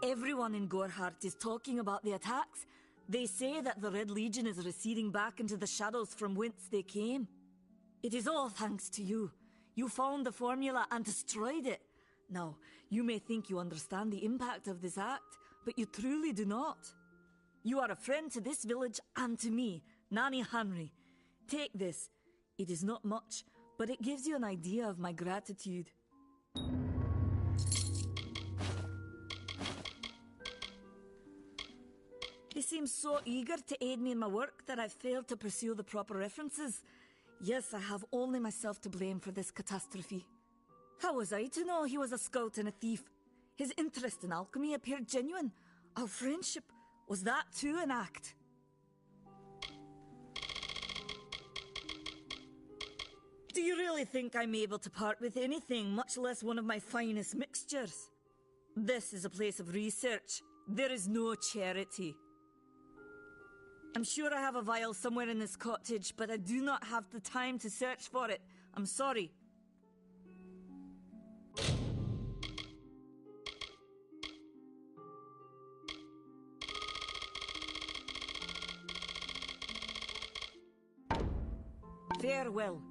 Everyone in Gorhart is talking about the attacks. They say that the Red Legion is receding back into the shadows from whence they came. It is all thanks to you. You found the formula and destroyed it. Now, you may think you understand the impact of this act, but you truly do not. You are a friend to this village and to me, Nanny Henry. Take this. It is not much, but it gives you an idea of my gratitude. He seems so eager to aid me in my work that I've failed to pursue the proper references. Yes, I have only myself to blame for this catastrophe. How was I to know he was a scout and a thief? His interest in alchemy appeared genuine. Our friendship, was that too an act? Do you really think I'm able to part with anything, much less one of my finest mixtures? This is a place of research. There is no charity. I'm sure I have a vial somewhere in this cottage, but I do not have the time to search for it. I'm sorry. Farewell.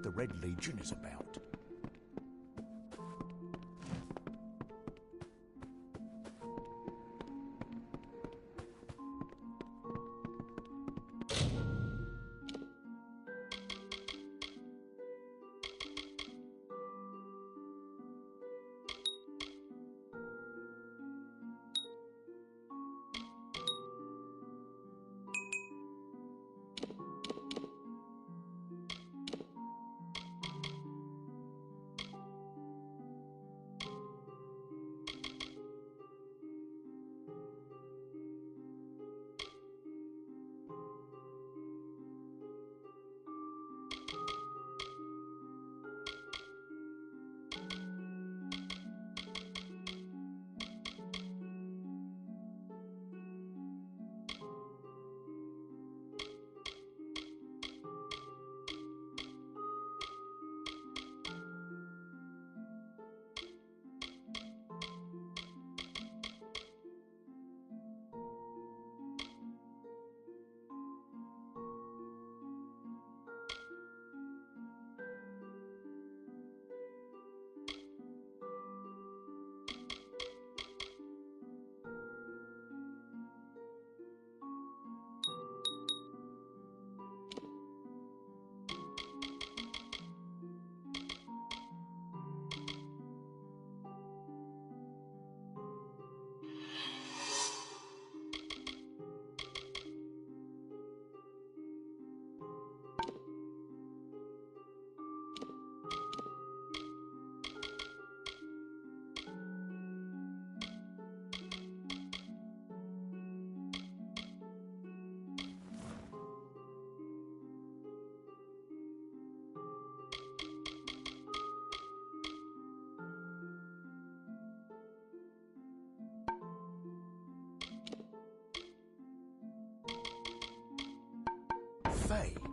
The Red Legion is about.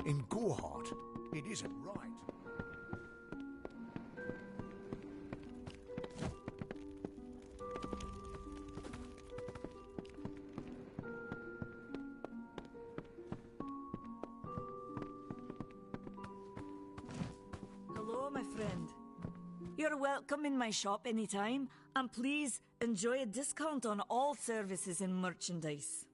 In Gorhart, it isn't right. Hello, my friend. You're welcome in my shop anytime, and please enjoy a discount on all services and merchandise.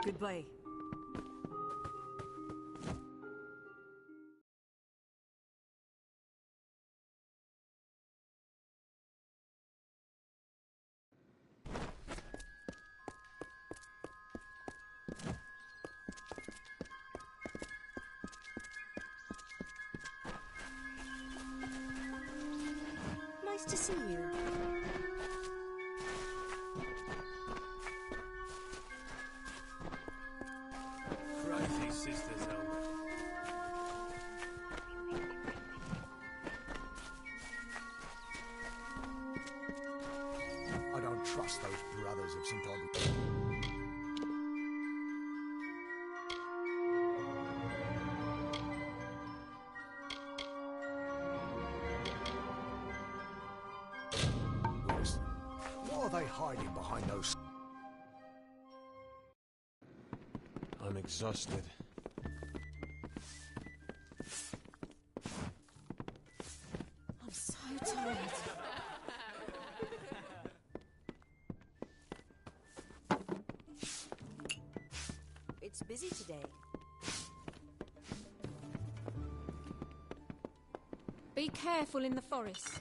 Goodbye. Nice to see you. Crazy sisters, Albert. I don't trust those brothers of St. Audrey. What are they hiding behind those? I'm exhausted. I'm so tired. It's busy today. Be careful in the forest.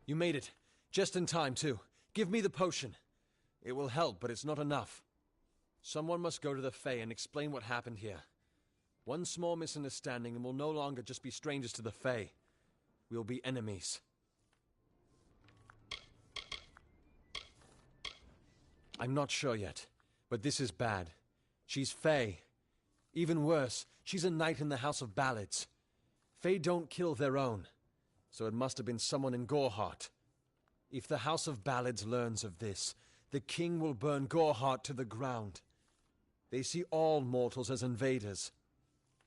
You made it. Just in time, too. Give me the potion. It will help, but it's not enough. Someone must go to the Fae and explain what happened here. One small misunderstanding and we'll no longer just be strangers to the Fae. We'll be enemies. I'm not sure yet, but this is bad. She's Fae. Even worse, she's a knight in the House of Ballads. Fae don't kill their own, so it must have been someone in Gorhart. If the House of Ballads learns of this, the king will burn Gorhart to the ground. They see all mortals as invaders.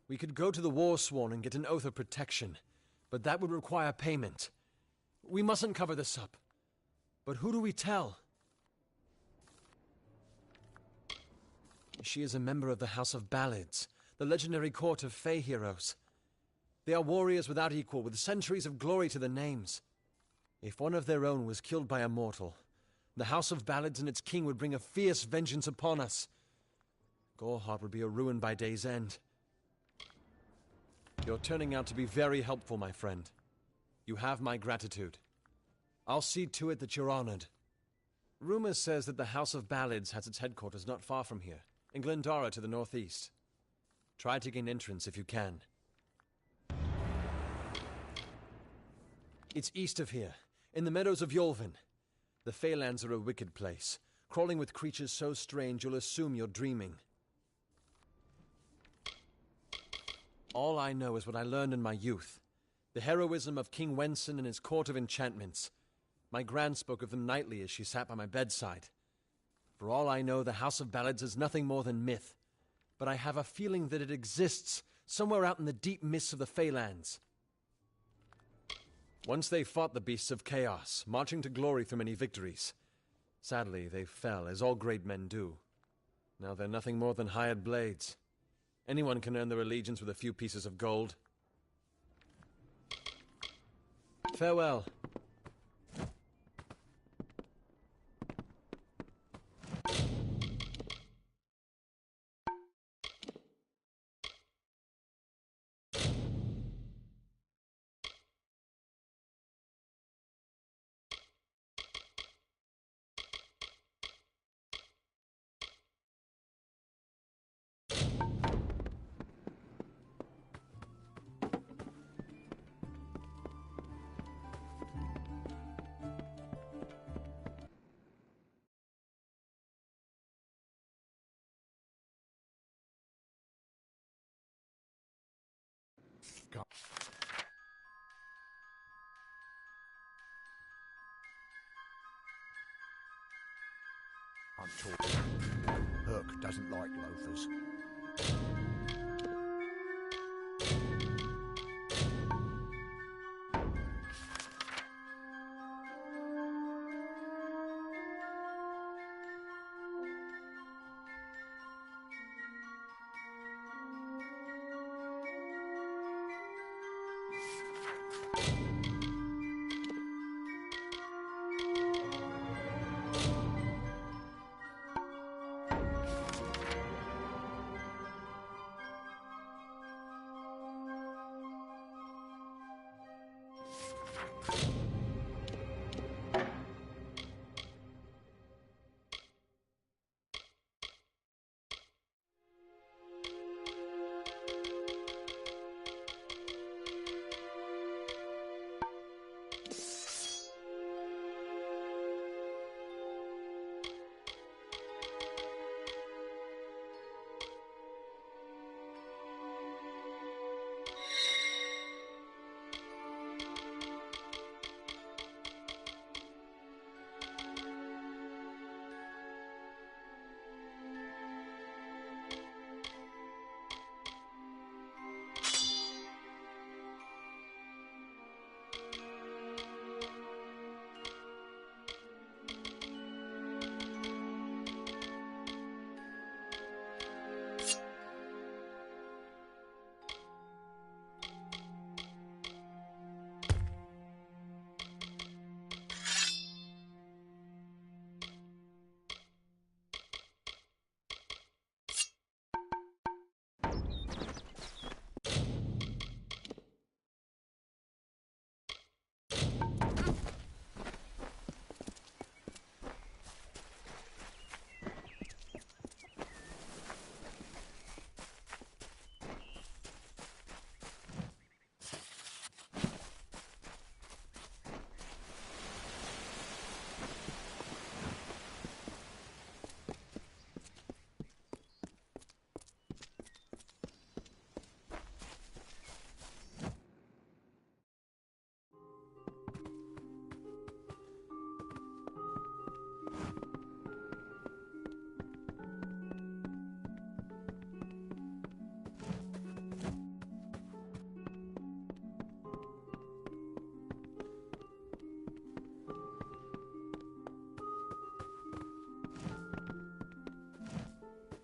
We could go to the Warsworn and get an oath of protection, but that would require payment. We mustn't cover this up. But who do we tell? She is a member of the House of Ballads, the legendary court of Fae heroes. They are warriors without equal, with centuries of glory to their names. If one of their own was killed by a mortal, the House of Ballads and its king would bring a fierce vengeance upon us. Gorhart would be a ruin by day's end. You're turning out to be very helpful, my friend. You have my gratitude. I'll see to it that you're honored. Rumor says that the House of Ballads has its headquarters not far from here, in Glendara to the northeast. Try to gain entrance if you can. It's east of here, in the meadows of Yolvin. The Feylands are a wicked place, crawling with creatures so strange you'll assume you're dreaming. All I know is what I learned in my youth. The heroism of King Wenson and his court of enchantments. My gran spoke of them nightly as she sat by my bedside. For all I know, the House of Ballads is nothing more than myth. But I have a feeling that it exists somewhere out in the deep mists of the Feylands. Once they fought the beasts of chaos, marching to glory through many victories. Sadly, they fell, as all great men do. Now they're nothing more than hired blades. Anyone can earn their allegiance with a few pieces of gold. Farewell. Go- I'm talking. Herc doesn't like loafers.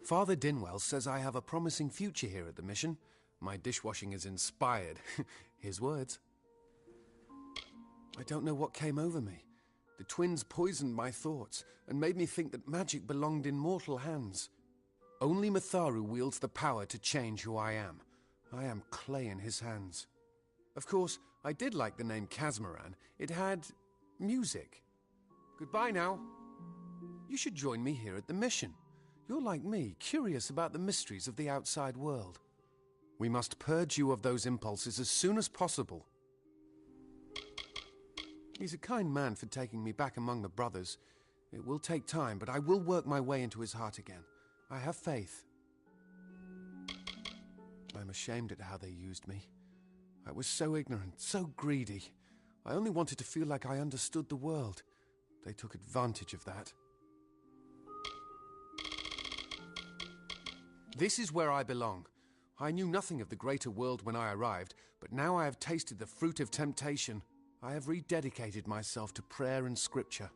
Father Dinwell says I have a promising future here at the mission. My dishwashing is inspired. His words. I don't know what came over me. The twins poisoned my thoughts and made me think that magic belonged in mortal hands. Only Matharu wields the power to change who I am. I am clay in his hands. Of course, I did like the name Kazmaran. It had music. Goodbye now. You should join me here at the mission. You're like me, curious about the mysteries of the outside world. We must purge you of those impulses as soon as possible. He's a kind man for taking me back among the brothers. It will take time, but I will work my way into his heart again. I have faith. I'm ashamed at how they used me. I was so ignorant, so greedy. I only wanted to feel like I understood the world. They took advantage of that. This is where I belong. I knew nothing of the greater world when I arrived, but now I have tasted the fruit of temptation. I have rededicated myself to prayer and scripture.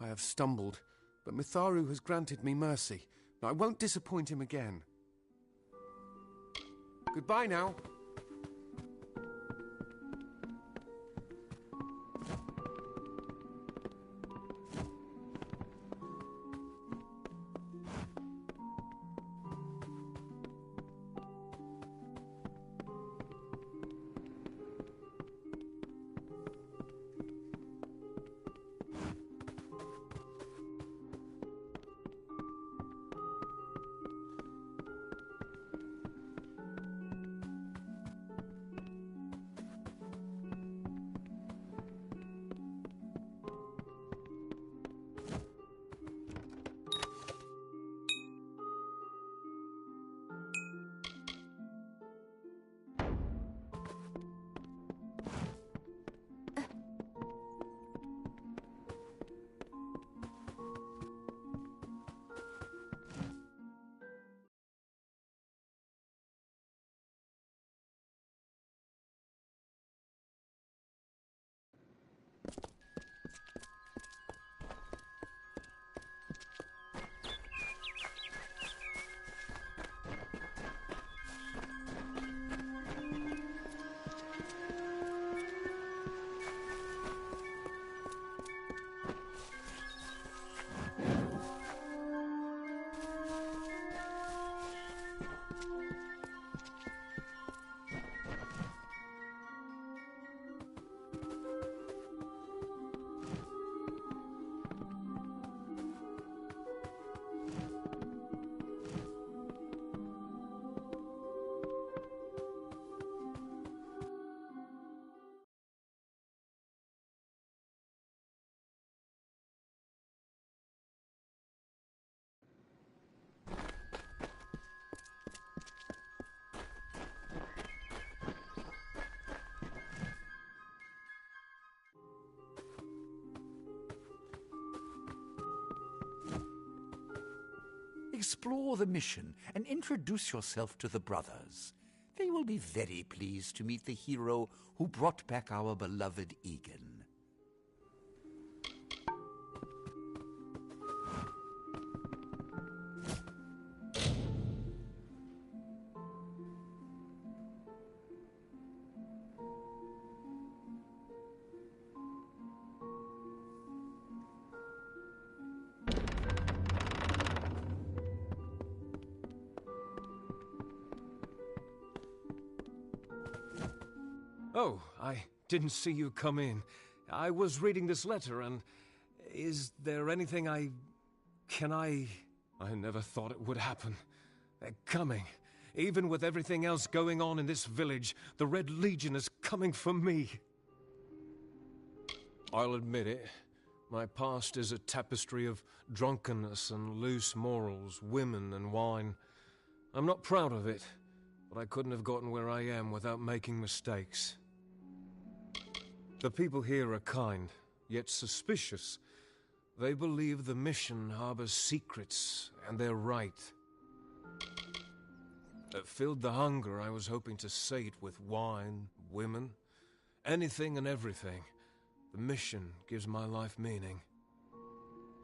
I have stumbled, but Mitharu has granted me mercy. I won't disappoint him again. Goodbye now. Explore the mission and introduce yourself to the brothers. They will be very pleased to meet the hero who brought back our beloved Egan. Oh, I didn't see you come in. I was reading this letter, and is there anything I never thought it would happen. They're coming. Even with everything else going on in this village, the Red Legion is coming for me. I'll admit it. My past is a tapestry of drunkenness and loose morals, women and wine. I'm not proud of it, but I couldn't have gotten where I am without making mistakes. The people here are kind, yet suspicious. They believe the mission harbors secrets, and they're right. It filled the hunger I was hoping to sate with wine, women, anything and everything. The mission gives my life meaning.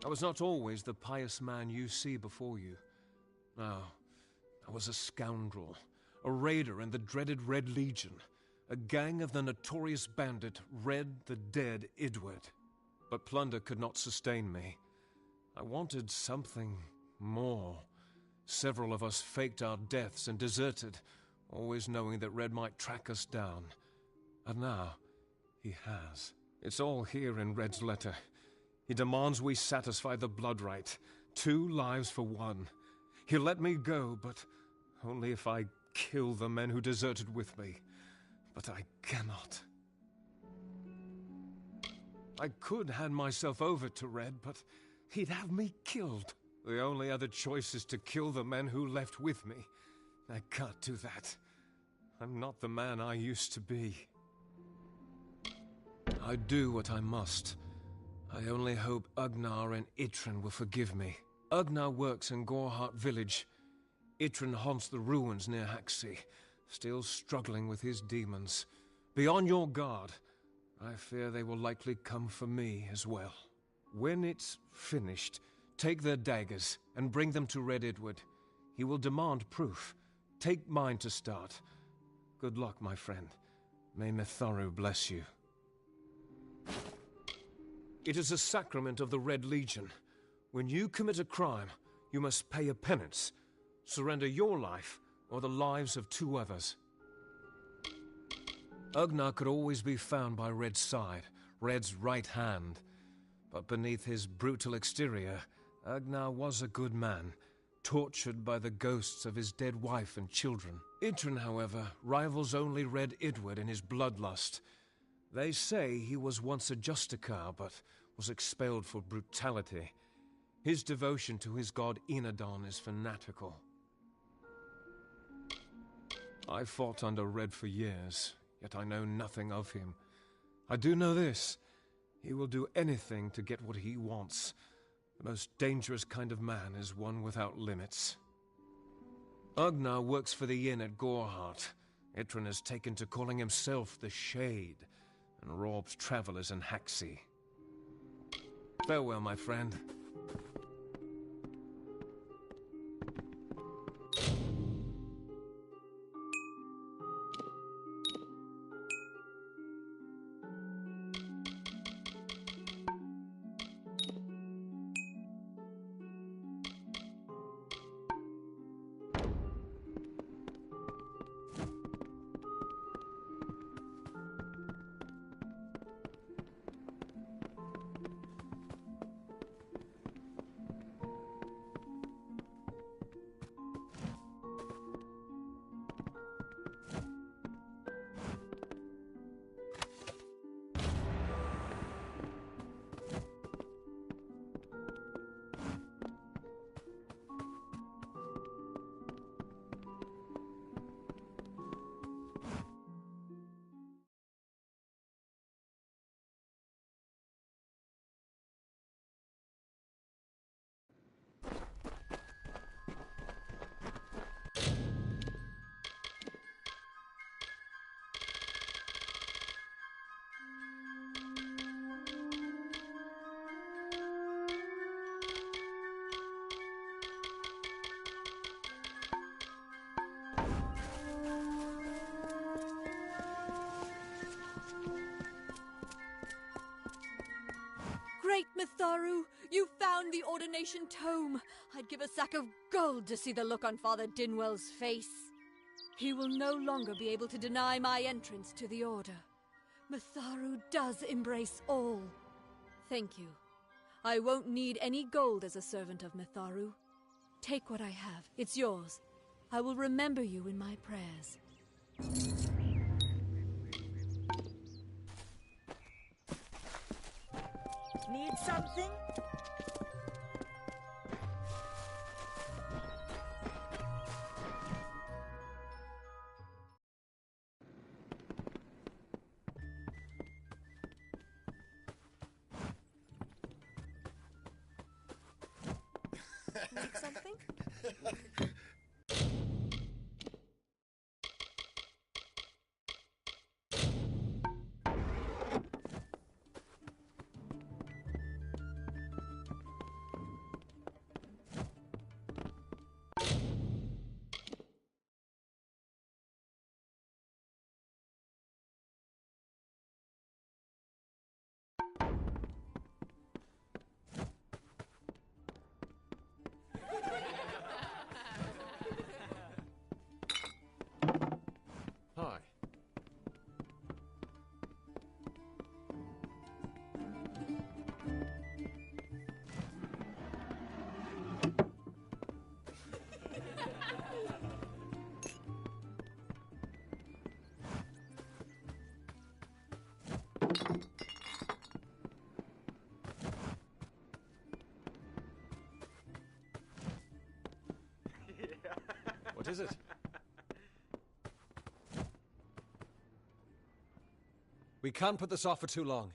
I was not always the pious man you see before you. No, I was a scoundrel, a raider in the dreaded Red Legion, a gang of the notorious bandit Red the Dead Idward. But plunder could not sustain me. I wanted something more. Several of us faked our deaths and deserted, always knowing that Red might track us down. And now, he has. It's all here in Red's letter. He demands we satisfy the blood rite. 2 lives for 1. He'll let me go, but only if I kill the men who deserted with me. But I cannot. I could hand myself over to Red, but he'd have me killed. The only other choice is to kill the men who left with me. I can't do that. I'm not the man I used to be. I do what I must. I only hope Ugnar and Itrin will forgive me. Ugnar works in Gorhart village. Itrin haunts the ruins near Haxi, still struggling with his demons. Be on your guard. I fear they will likely come for me as well. When it's finished, take their daggers and bring them to Red Edward. He will demand proof. Take mine to start. Good luck, my friend. May Mitharu bless you. It is a sacrament of the Red Legion. When you commit a crime, you must pay a penance. Surrender your life or the lives of 2 others. Ugnar could always be found by Red's side, Red's right hand. But beneath his brutal exterior, Ugnar was a good man, tortured by the ghosts of his dead wife and children. Idrun, however, rivals only Red Edward in his bloodlust. They say he was once a Justicar, but was expelled for brutality. His devotion to his god Enadon is fanatical. I fought under Red for years, yet I know nothing of him. I do know this. He will do anything to get what he wants. The most dangerous kind of man is one without limits. Ugnar works for the inn at Gorhart. Idrun has taken to calling himself the Shade, and robs travelers in Haxi. Farewell, my friend. Great Mitharu! You found the ordination tome! I'd give a sack of gold to see the look on Father Dinwell's face. He will no longer be able to deny my entrance to the Order. Mitharu does embrace all. Thank you. I won't need any gold as a servant of Mitharu. Take what I have. It's yours. I will remember you in my prayers. Need something? Need something? Hi. What is it? We can't put this off for too long.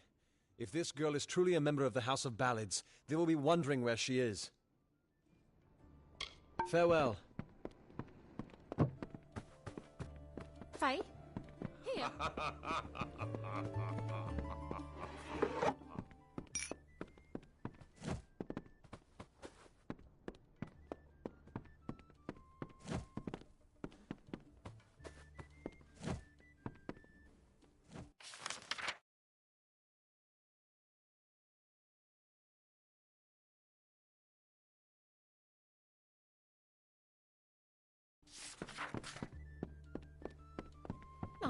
If this girl is truly a member of the House of Ballads, they will be wondering where she is. Farewell. Faye? Here.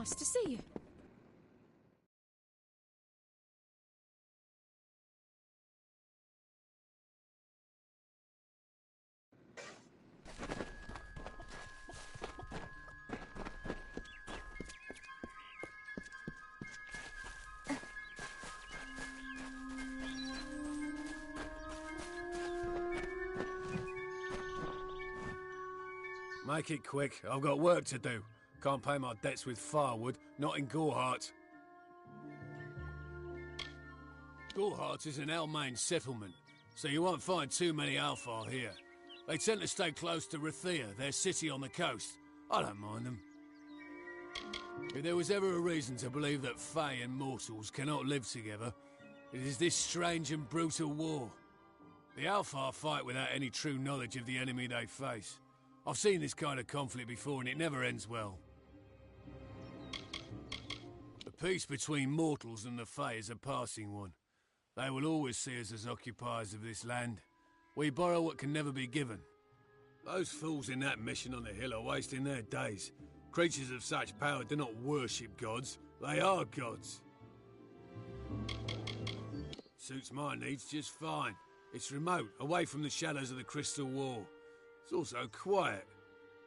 Nice to see you. Make it quick. I've got work to do. Can't pay my debts with firewood, not in Gorhart. Gorhart is an Almain settlement, so you won't find too many Alfar here. They tend to stay close to Rathia, their city on the coast. I don't mind them. If there was ever a reason to believe that Fae and mortals cannot live together, it is this strange and brutal war. The Alfar fight without any true knowledge of the enemy they face. I've seen this kind of conflict before and it never ends well. The peace between mortals and the Fae is a passing one. They will always see us as occupiers of this land. We borrow what can never be given. Those fools in that mission on the hill are wasting their days. Creatures of such power do not worship gods, they are gods. Suits my needs just fine. It's remote, away from the shadows of the Crystal Wall. It's also quiet.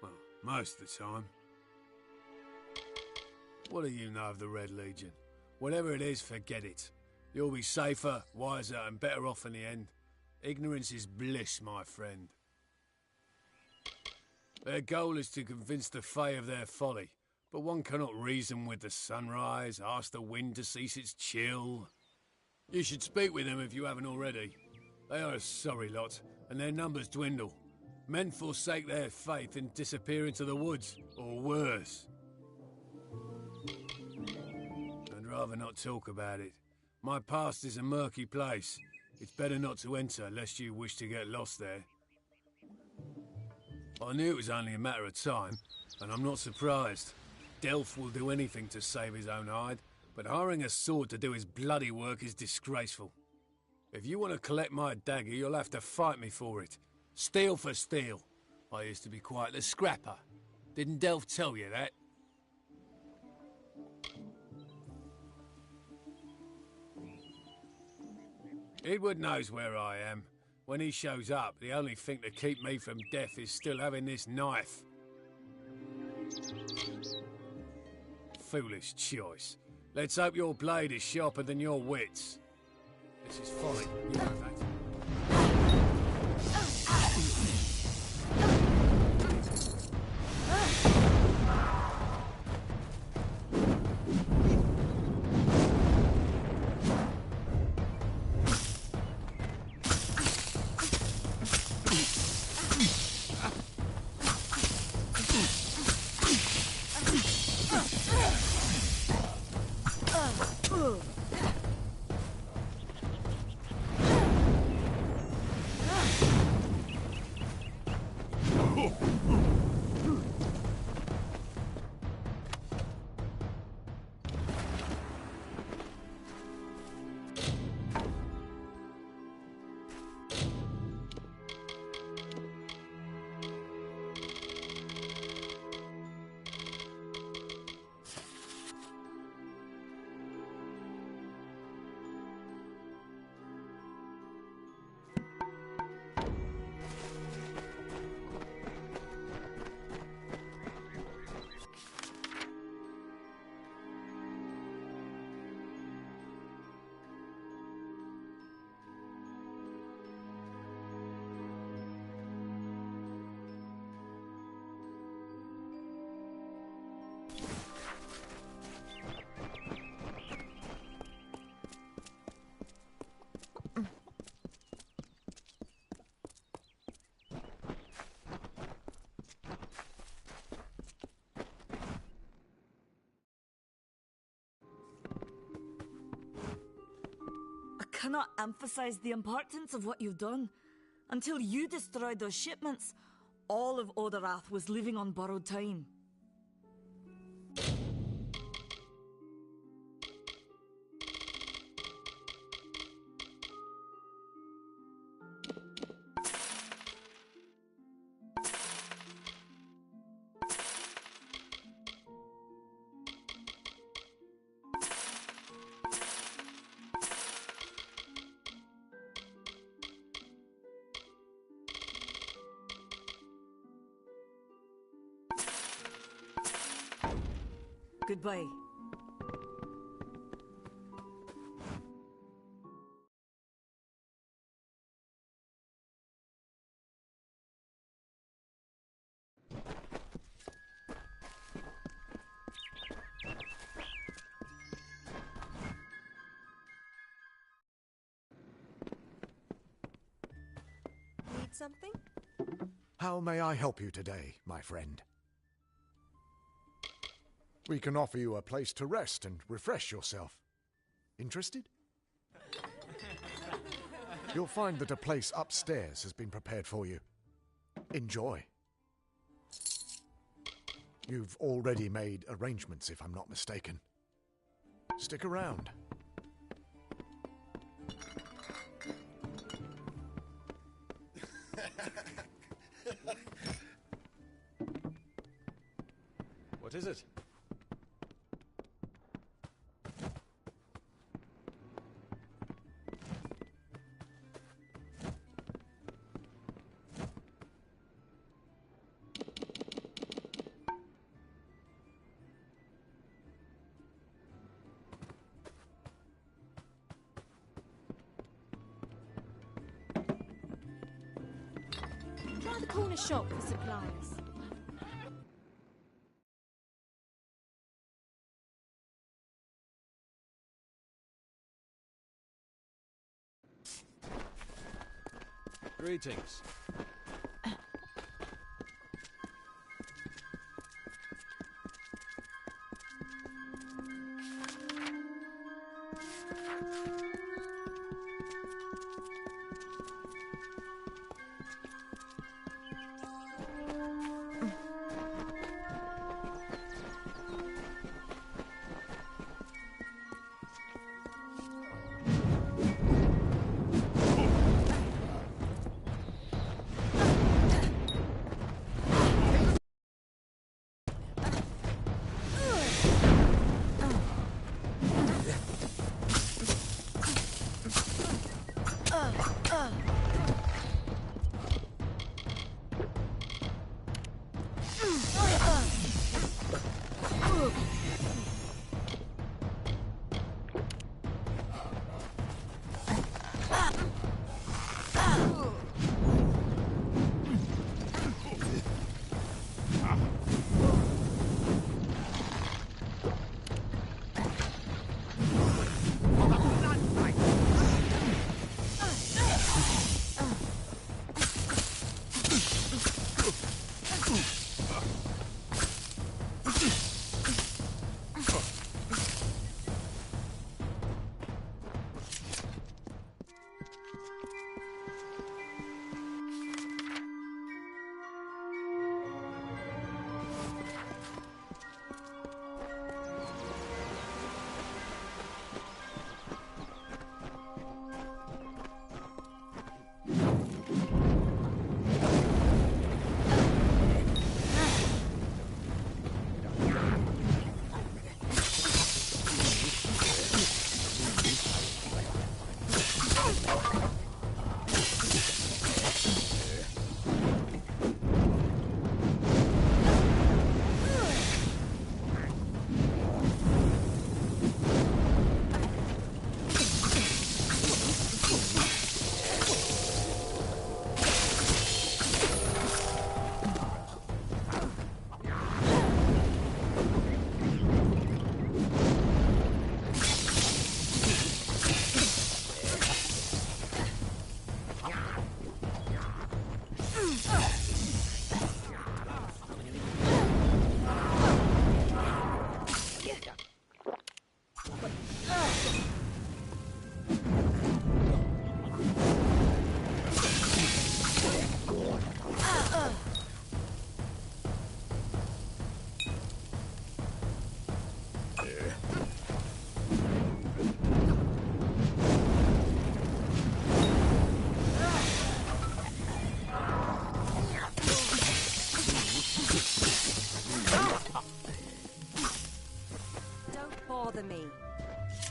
Well, most of the time. What do you know of the Red Legion? Whatever it is, forget it. You'll be safer, wiser, and better off in the end. Ignorance is bliss, my friend. Their goal is to convince the Fae of their folly, but one cannot reason with the sunrise, ask the wind to cease its chill. You should speak with them if you haven't already. They are a sorry lot, and their numbers dwindle. Men forsake their faith and disappear into the woods, or worse. I'd rather not talk about it. My past is a murky place. It's better not to enter, lest you wish to get lost there. I knew it was only a matter of time, and I'm not surprised. Delph will do anything to save his own hide, but hiring a sword to do his bloody work is disgraceful. If you want to collect my dagger, you'll have to fight me for it. Steel for steel. I used to be quite the scrapper. Didn't Delph tell you that? Edward knows where I am. When he shows up, the only thing to keep me from death is still having this knife. Foolish choice. Let's hope your blade is sharper than your wits. This is folly, you know that. I cannot emphasize the importance of what you've done. Until you destroyed those shipments, all of Oderath was living on borrowed time. Goodbye. Need something? How may I help you today, my friend? We can offer you a place to rest and refresh yourself. Interested? You'll find that a place upstairs has been prepared for you. Enjoy. You've already made arrangements, if I'm not mistaken. Stick around. What is it? Try the corner shop for supplies. Greetings.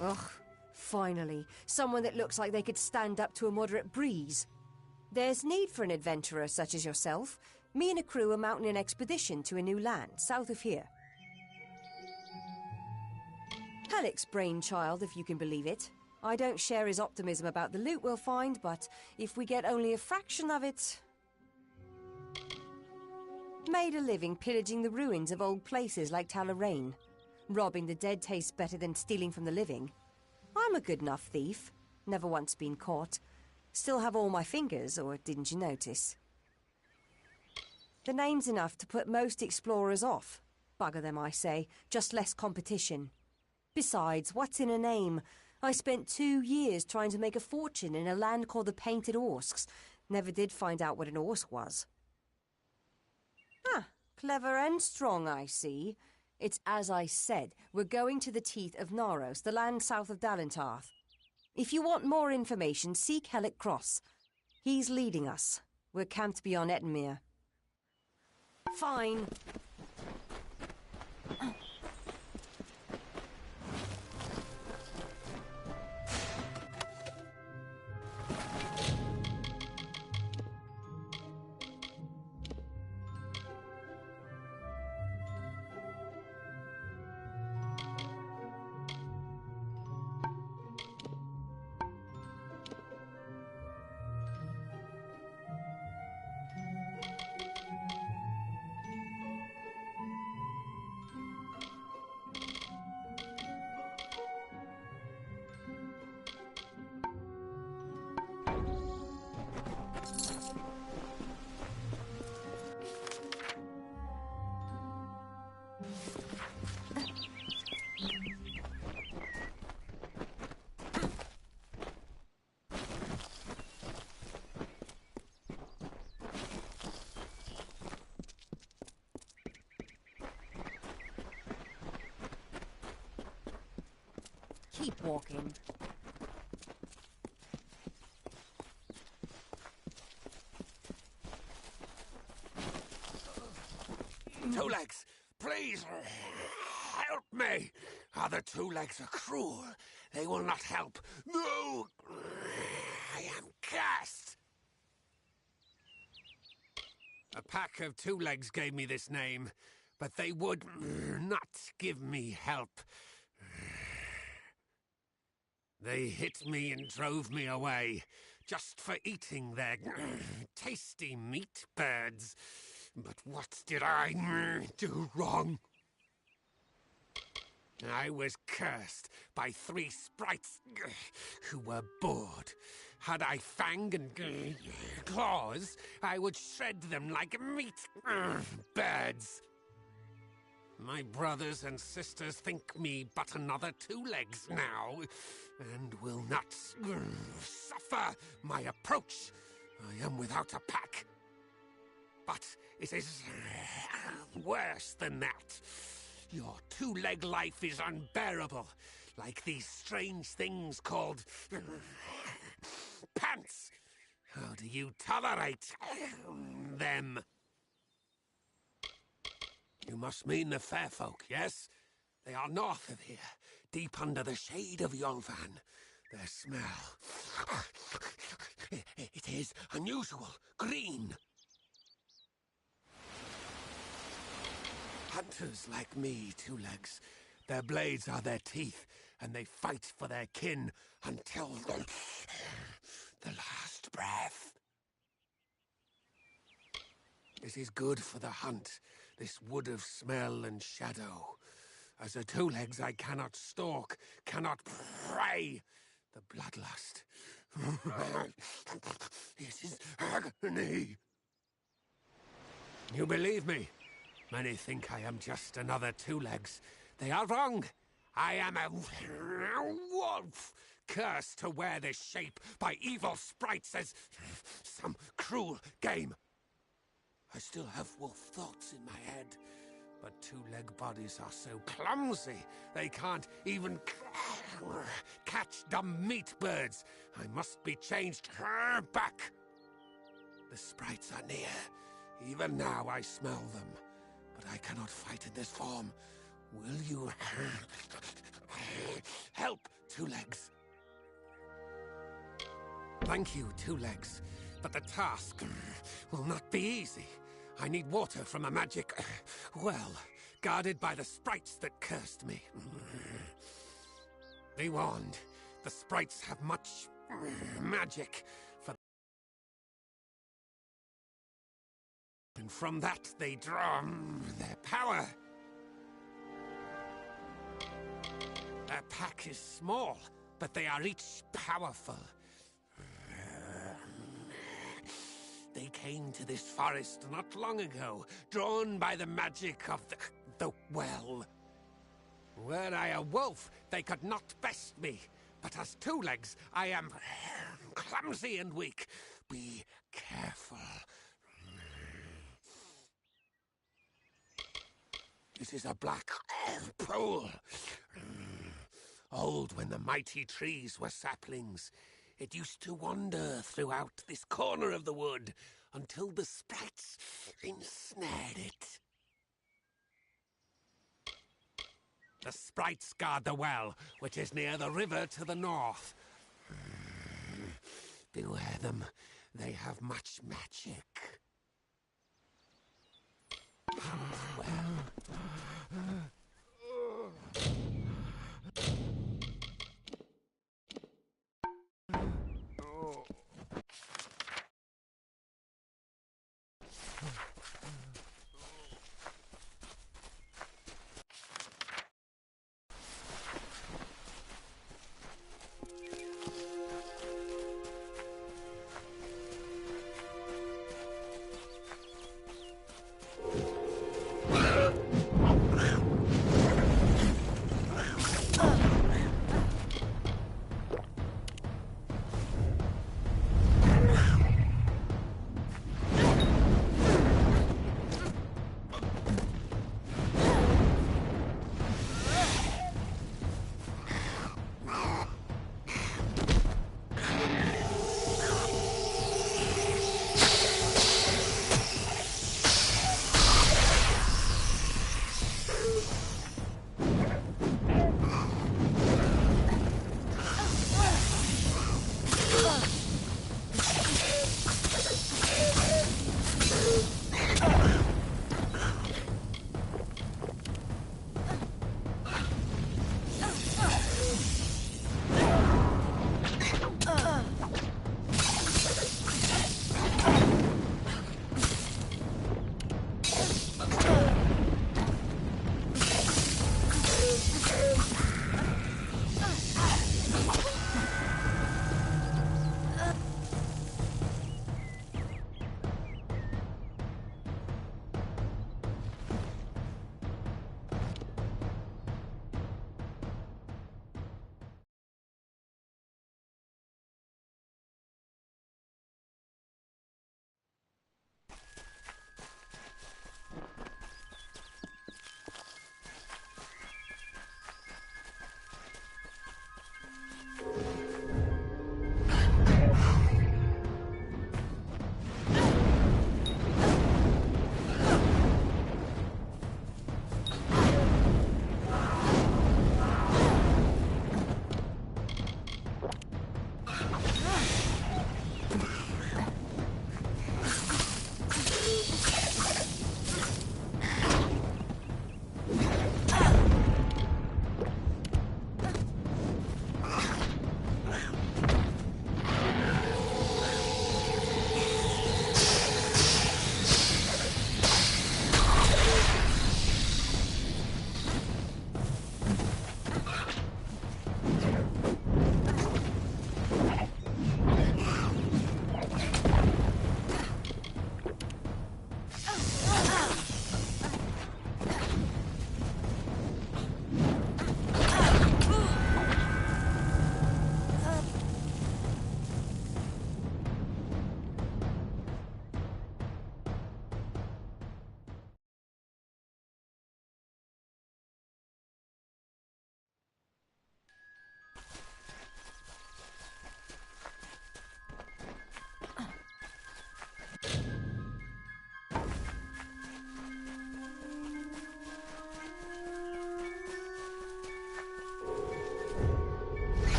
Ugh, finally. Someone that looks like they could stand up to a moderate breeze. There's need for an adventurer such as yourself. Me and a crew are mounting an expedition to a new land, south of here. Halleck's brainchild, if you can believe it. I don't share his optimism about the loot we'll find, but if we get only a fraction of it... Made a living pillaging the ruins of old places like Talarain. Robbing the dead tastes better than stealing from the living. I'm a good enough thief. Never once been caught. Still have all my fingers, or didn't you notice? The name's enough to put most explorers off. Bugger them, I say. Just less competition. Besides, what's in a name? I spent 2 years trying to make a fortune in a land called the Painted Orsks. Never did find out what an Orsk was. Ah, clever and strong, I see. It's as I said, we're going to the teeth of Naros, the land south of Dalentarth. If you want more information, seek Hellick Cross. He's leading us. We're camped beyond Ettenmere. Fine. Keep walking. Two Legs, please help me. Other Two Legs are cruel. They will not help. No, I am cursed. A pack of Two Legs gave me this name, but they would not give me help. They hit me and drove me away, just for eating their tasty meat birds. But what did I do wrong? I was cursed by 3 sprites who were bored. Had I fang and claws, I would shred them like meat birds. My brothers and sisters think me but another Two Legs now, and will not suffer my approach. I am without a pack. But it is worse than that. Your two-leg life is unbearable, like these strange things called pants. How do you tolerate them? You must mean the fair folk, yes? They are north of here, deep under the shade of Yolvan. Their smell... it is unusual, green. Hunters like me, Two Legs. Their blades are their teeth, and they fight for their kin until the last breath. It is good for the hunt, this wood of smell and shadow. As a Two Legs, I cannot stalk, cannot prey. The bloodlust. It is agony. You believe me? Many think I am just another Two Legs. They are wrong. I am a wolf, cursed to wear this shape by evil sprites as some cruel game. I still have wolf thoughts in my head, but two-leg bodies are so clumsy, they can't even catch dumb meat birds. I must be changed back. The sprites are near. Even now I smell them, but I cannot fight in this form. Will you help, Two Legs? Thank you, Two Legs, but the task will not be easy. I need water from a magic well, guarded by the sprites that cursed me. Be warned, the sprites have much magic, and from that they draw their power. Their pack is small, but they are each powerful. They came to this forest not long ago, drawn by the magic of the well. Were I a wolf, they could not best me, but as two legs, I am clumsy and weak. Be careful. This is a black pool. Old when the mighty trees were saplings. It used to wander throughout this corner of the wood until the sprites ensnared it. The sprites guard the well, which is near the river to the north. Beware them. They have much magic.